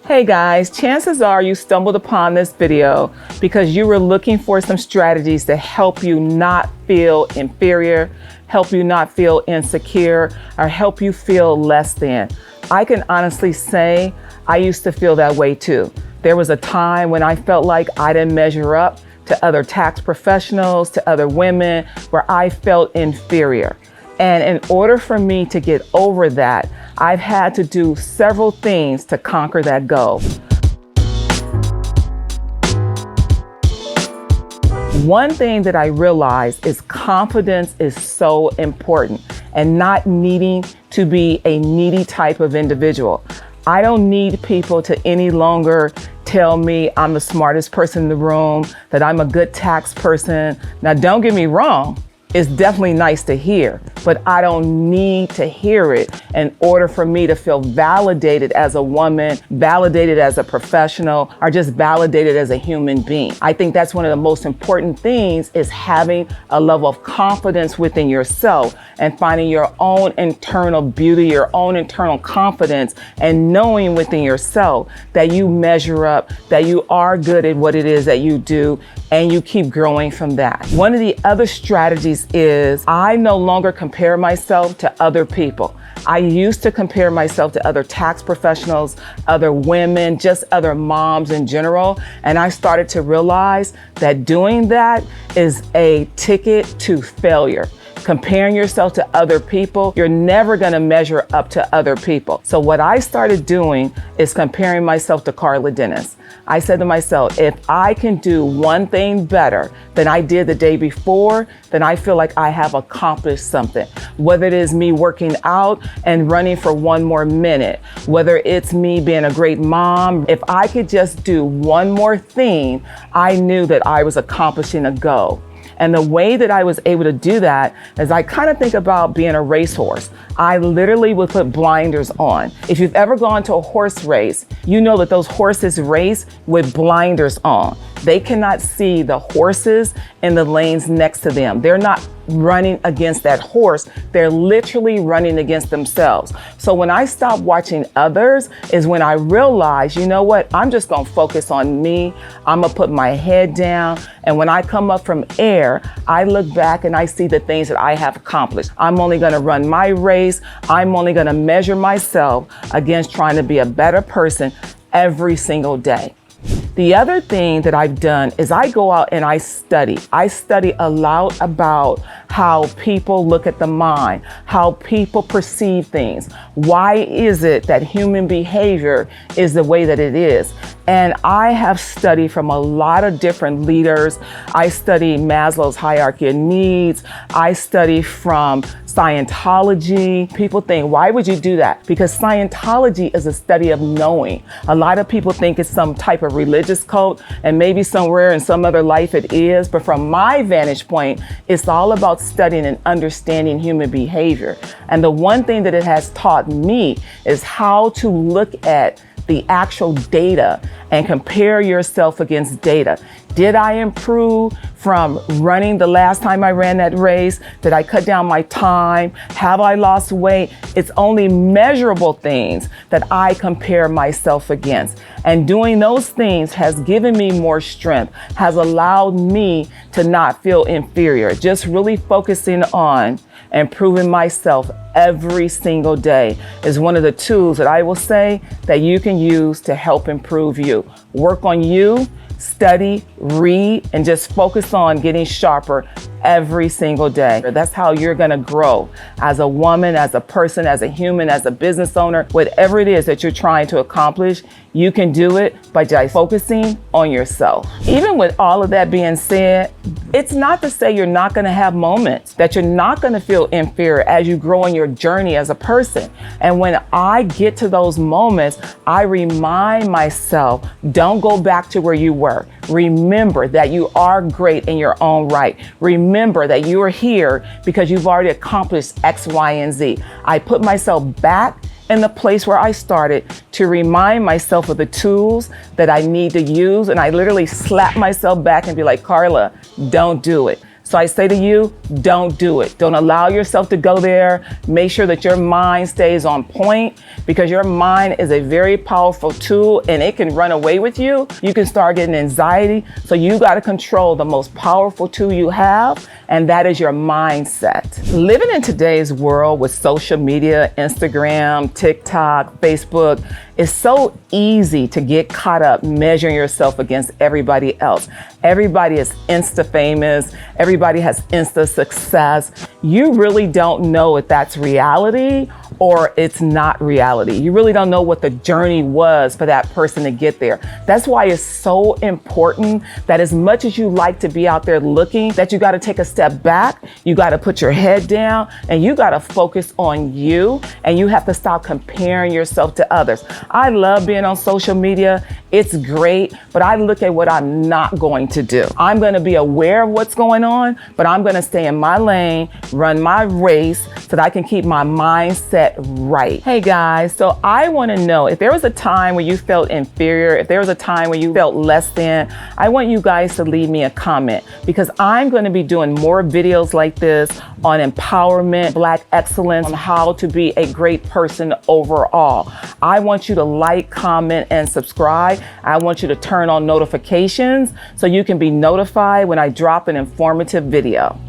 Hey guys, chances are you stumbled upon this video because you were looking for some strategies to help you not feel inferior, help you not feel insecure, or help you feel less than. I can honestly say I used to feel that way too. There was a time when I felt like I didn't measure up to other tax professionals, to other women, where I felt inferior. And in order for me to get over that, I've had to do several things to conquer that goal. One thing that I realized is confidence is so important, and not needing to be a needy type of individual. I don't need people to any longer tell me I'm the smartest person in the room, that I'm a good tax person. Now, don't get me wrong. It's definitely nice to hear, but I don't need to hear it in order for me to feel validated as a woman, validated as a professional, or just validated as a human being. I think that's one of the most important things, is having a level of confidence within yourself and finding your own internal beauty, your own internal confidence, and knowing within yourself that you measure up, that you are good at what it is that you do, and you keep growing from that. One of the other strategies is I no longer compare myself to other people. I used to compare myself to other tax professionals, other women, just other moms in general. And I started to realize that doing that is a ticket to failure. Comparing yourself to other people, you're never gonna measure up to other people. So what I started doing is comparing myself to Carla Dennis. I said to myself, if I can do one thing better than I did the day before, then I feel like I have accomplished something. Whether it is me working out and running for one more minute, whether it's me being a great mom, if I could just do one more thing, I knew that I was accomplishing a goal. And the way that I was able to do that is I kind of think about being a racehorse. I literally would put blinders on. If you've ever gone to a horse race, you know that those horses race with blinders on. They cannot see the horses in the lanes next to them. They're not running against that horse. They're literally running against themselves. So when I stopped watching others is when I realized, you know what, I'm just gonna focus on me. I'm gonna put my head down. And when I come up from air, I look back and I see the things that I have accomplished. I'm only gonna run my race. I'm only gonna measure myself against trying to be a better person every single day. The other thing that I've done is I go out and I study. I study a lot about how people look at the mind, how people perceive things. Why is it that human behavior is the way that it is? And I have studied from a lot of different leaders. I study Maslow's hierarchy of needs. I study from Scientology. People think, why would you do that? Because Scientology is a study of knowing. A lot of people think it's some type of religious cult, and maybe somewhere in some other life it is. But from my vantage point, it's all about studying and understanding human behavior. And the one thing that it has taught me is how to look at the actual data and compare yourself against data. Did I improve from running the last time I ran that race? Did I cut down my time? Have I lost weight? It's only measurable things that I compare myself against. And doing those things has given me more strength, has allowed me to not feel inferior. Just really focusing on improving myself every single day is one of the tools that I will say that you can use to help improve you. Work on you, study, read, and just focus on getting sharper every single day. That's how you're gonna grow as a woman, as a person, as a human, as a business owner. Whatever it is that you're trying to accomplish, you can do it by just focusing on yourself. Even with all of that being said, it's not to say you're not gonna have moments, that you're not gonna feel inferior as you grow in your journey as a person. And when I get to those moments, I remind myself, don't go back to where you were. Remember that you are great in your own right. Remember that you are here because you've already accomplished X, Y, and Z. I put myself back in the place where I started to remind myself of the tools that I need to use. And I literally slap myself back and be like, Carla, don't do it. So I say to you, don't do it. Don't allow yourself to go there. Make sure that your mind stays on point, because your mind is a very powerful tool and it can run away with you. You can start getting anxiety. So you got to control the most powerful tool you have, and that is your mindset. Living in today's world with social media, Instagram, TikTok, Facebook, it's so easy to get caught up measuring yourself against everybody else. Everybody is Insta famous. Everybody has Insta success. You really don't know if that's reality or it's not reality. You really don't know what the journey was for that person to get there. That's why it's so important that as much as you like to be out there looking, that you got to take a step back. You got to put your head down and you got to focus on you, and you have to stop comparing yourself to others. I love being on social media. It's great, but I look at what I'm not going to do. I'm going to be aware of what's going on, but I'm going to stay in my lane, run my race so that I can keep my mindset right. Hey guys, so I want to know if there was a time where you felt inferior, if there was a time where you felt less than, I want you guys to leave me a comment, because I'm going to be doing more videos like this on empowerment, Black excellence, on how to be a great person overall. I want you to like, comment, and subscribe. I want you to turn on notifications so you can be notified when I drop an informative video.